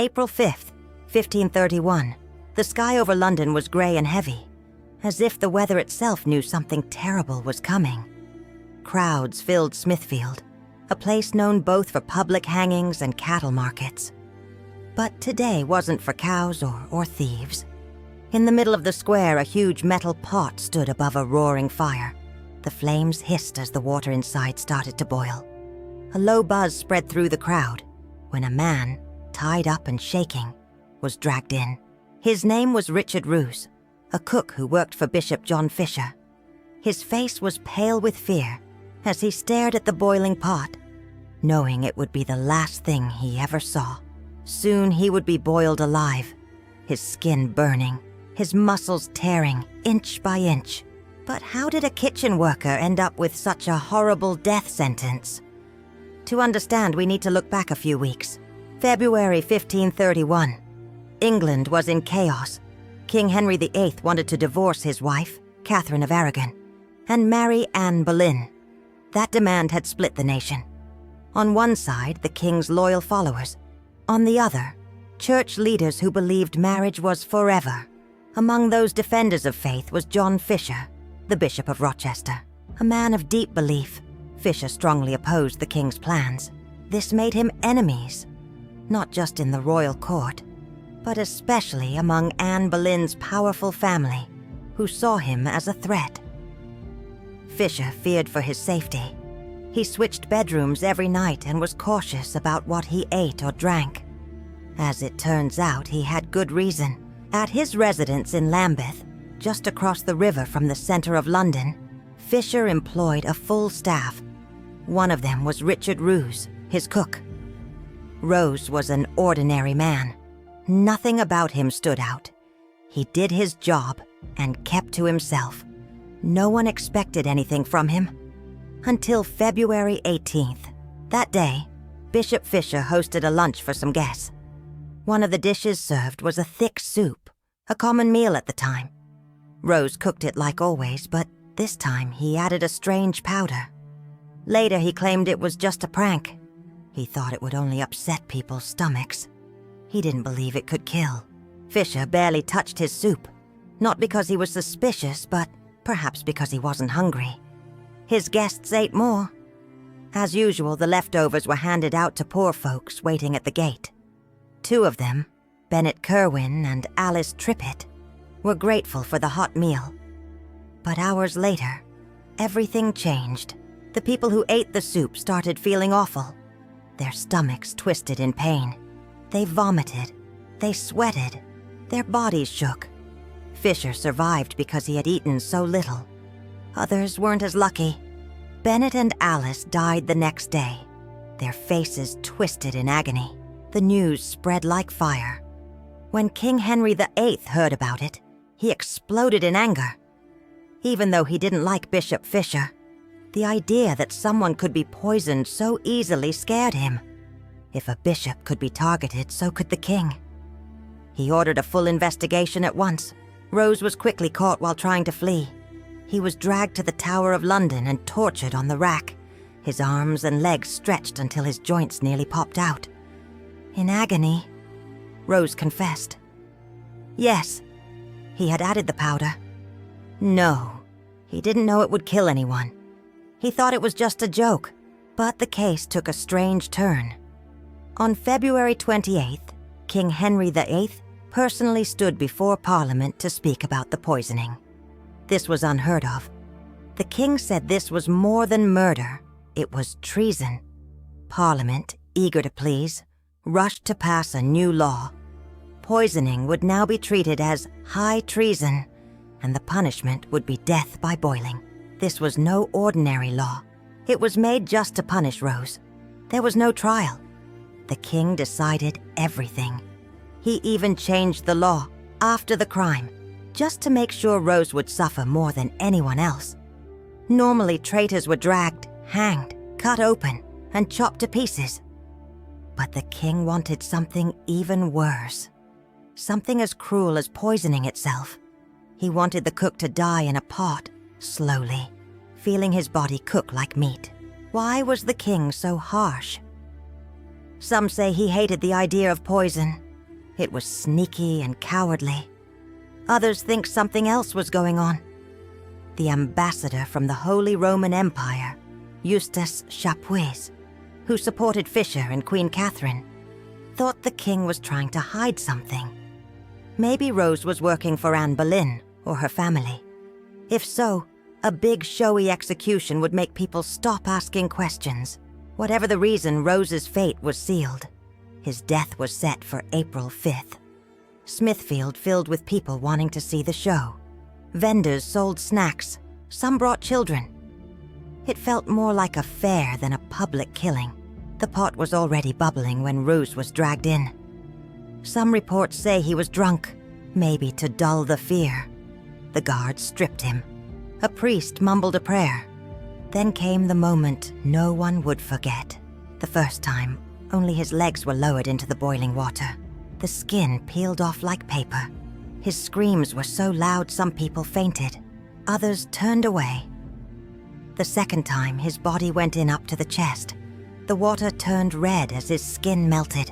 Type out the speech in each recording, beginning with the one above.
April 5th, 1531. The sky over London was grey and heavy, as if the weather itself knew something terrible was coming. Crowds filled Smithfield, a place known both for public hangings and cattle markets. But today wasn't for cows or thieves. In the middle of the square, a huge metal pot stood above a roaring fire. The flames hissed as the water inside started to boil. A low buzz spread through the crowd when a man, tied up and shaking, was dragged in. His name was Richard Ruse, a cook who worked for Bishop John Fisher. His face was pale with fear as he stared at the boiling pot, knowing it would be the last thing he ever saw. Soon he would be boiled alive, his skin burning, his muscles tearing inch by inch. But how did a kitchen worker end up with such a horrible death sentence? To understand, we need to look back a few weeks. February 1531. England was in chaos. King Henry VIII wanted to divorce his wife, Catherine of Aragon, and marry Anne Boleyn. That demand had split the nation. On one side, the king's loyal followers. On the other, church leaders who believed marriage was forever. Among those defenders of faith was John Fisher, the Bishop of Rochester. A man of deep belief, Fisher strongly opposed the king's plans. This made him enemies, not just in the royal court, but especially among Anne Boleyn's powerful family, who saw him as a threat. Fisher feared for his safety. He switched bedrooms every night and was cautious about what he ate or drank. As it turns out, he had good reason. At his residence in Lambeth, just across the river from the center of London, Fisher employed a full staff. One of them was Richard Ruse, his cook. Rose was an ordinary man. Nothing about him stood out. He did his job and kept to himself. No one expected anything from him. Until February 18th. That day, Bishop Fisher hosted a lunch for some guests. One of the dishes served was a thick soup, a common meal at the time. Rose cooked it like always, but this time he added a strange powder. Later he claimed it was just a prank. He thought it would only upset people's stomachs. He didn't believe it could kill. Fisher barely touched his soup, not because he was suspicious, but perhaps because he wasn't hungry. His guests ate more. As usual, the leftovers were handed out to poor folks waiting at the gate. Two of them, Bennett Kerwin and Alice Trippitt, were grateful for the hot meal. But hours later, everything changed. The people who ate the soup started feeling awful. Their stomachs twisted in pain. They vomited. They sweated. Their bodies shook. Fisher survived because he had eaten so little. Others weren't as lucky. Bennett and Alice died the next day, their faces twisted in agony. The news spread like fire. When King Henry VIII heard about it, he exploded in anger. Even though he didn't like Bishop Fisher, the idea that someone could be poisoned so easily scared him. If a bishop could be targeted, so could the king. He ordered a full investigation at once. Rose was quickly caught while trying to flee. He was dragged to the Tower of London and tortured on the rack, his arms and legs stretched until his joints nearly popped out. In agony, Rose confessed. Yes, he had added the powder. No, he didn't know it would kill anyone. He thought it was just a joke, but the case took a strange turn. On February 28th, King Henry VIII personally stood before Parliament to speak about the poisoning. This was unheard of. The king said this was more than murder, it was treason. Parliament, eager to please, rushed to pass a new law. Poisoning would now be treated as high treason, and the punishment would be death by boiling. This was no ordinary law. It was made just to punish Rose. There was no trial. The king decided everything. He even changed the law after the crime, just to make sure Rose would suffer more than anyone else. Normally, traitors were dragged, hanged, cut open, and chopped to pieces. But the king wanted something even worse. Something as cruel as poisoning itself. He wanted the cook to die in a pot, slowly, feeling his body cook like meat. Why was the king so harsh? Some say he hated the idea of poison. It was sneaky and cowardly. Others think something else was going on. The ambassador from the Holy Roman Empire, Eustace Chapuis, who supported Fisher and Queen Catherine, thought the king was trying to hide something. Maybe Rose was working for Anne Boleyn or her family. If so, a big showy execution would make people stop asking questions. Whatever the reason, Rose's fate was sealed. His death was set for April 5th. Smithfield filled with people wanting to see the show. Vendors sold snacks. Some brought children. It felt more like a fair than a public killing. The pot was already bubbling when Ruse was dragged in. Some reports say he was drunk, maybe to dull the fear. The guards stripped him. A priest mumbled a prayer. Then came the moment no one would forget. The first time, only his legs were lowered into the boiling water. The skin peeled off like paper. His screams were so loud some people fainted. Others turned away. The second time, his body went in up to the chest. The water turned red as his skin melted.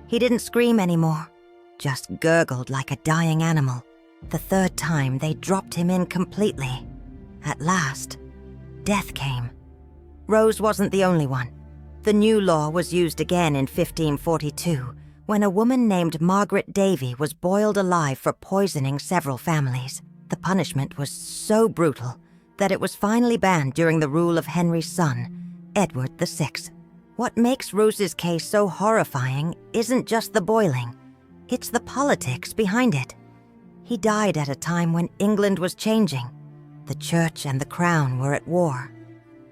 He didn't scream anymore, just gurgled like a dying animal. The third time, they dropped him in completely. At last, death came. Rose wasn't the only one. The new law was used again in 1542, when a woman named Margaret Davy was boiled alive for poisoning several families. The punishment was so brutal that it was finally banned during the rule of Henry's son, Edward VI. What makes Ruse's case so horrifying isn't just the boiling, it's the politics behind it. He died at a time when England was changing. The church and the crown were at war.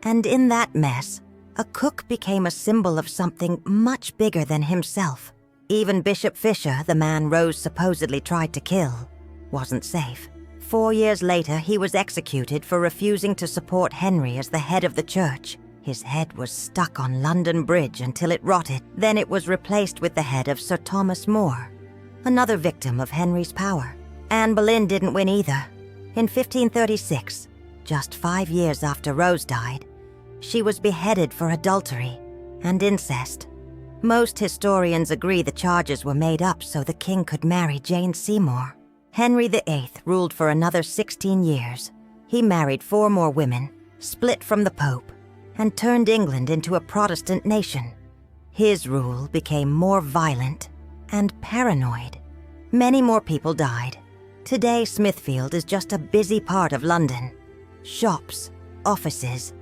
And in that mess, a cook became a symbol of something much bigger than himself. Even Bishop Fisher, the man Rose supposedly tried to kill, wasn't safe. 4 years later, he was executed for refusing to support Henry as the head of the church. His head was stuck on London Bridge until it rotted. Then it was replaced with the head of Sir Thomas More, another victim of Henry's power. Anne Boleyn didn't win either. In 1536, just 5 years after Rose died, she was beheaded for adultery and incest. Most historians agree the charges were made up so the king could marry Jane Seymour. Henry VIII ruled for another 16 years. He married 4 more women, split from the Pope, and turned England into a Protestant nation. His rule became more violent and paranoid. Many more people died. Today, Smithfield is just a busy part of London. Shops, offices.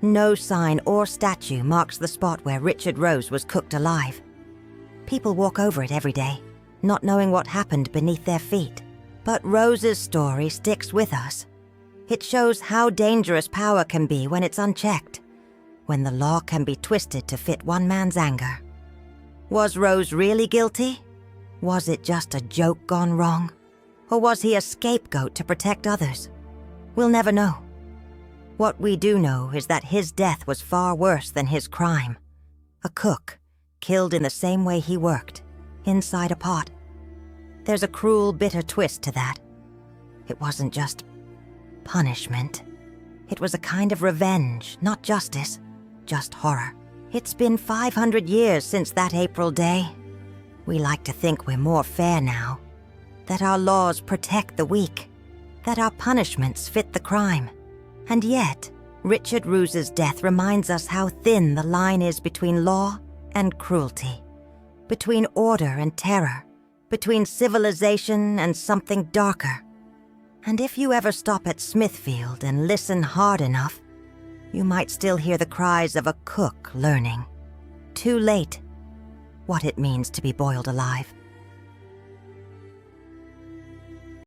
No sign or statue marks the spot where Richard Rose was cooked alive. People walk over it every day, not knowing what happened beneath their feet. But Rose's story sticks with us. It shows how dangerous power can be when it's unchecked, when the law can be twisted to fit one man's anger. Was Rose really guilty? Was it just a joke gone wrong? Or was he a scapegoat to protect others? We'll never know. What we do know is that his death was far worse than his crime. A cook, killed in the same way he worked, inside a pot. There's a cruel, bitter twist to that. It wasn't just punishment. It was a kind of revenge, not justice, just horror. It's been 500 years since that April day. We like to think we're more fair now, that our laws protect the weak, that our punishments fit the crime. And yet, Richard Ruse's death reminds us how thin the line is between law and cruelty, between order and terror, between civilization and something darker. And if you ever stop at Smithfield and listen hard enough, you might still hear the cries of a cook learning, too late, what it means to be boiled alive.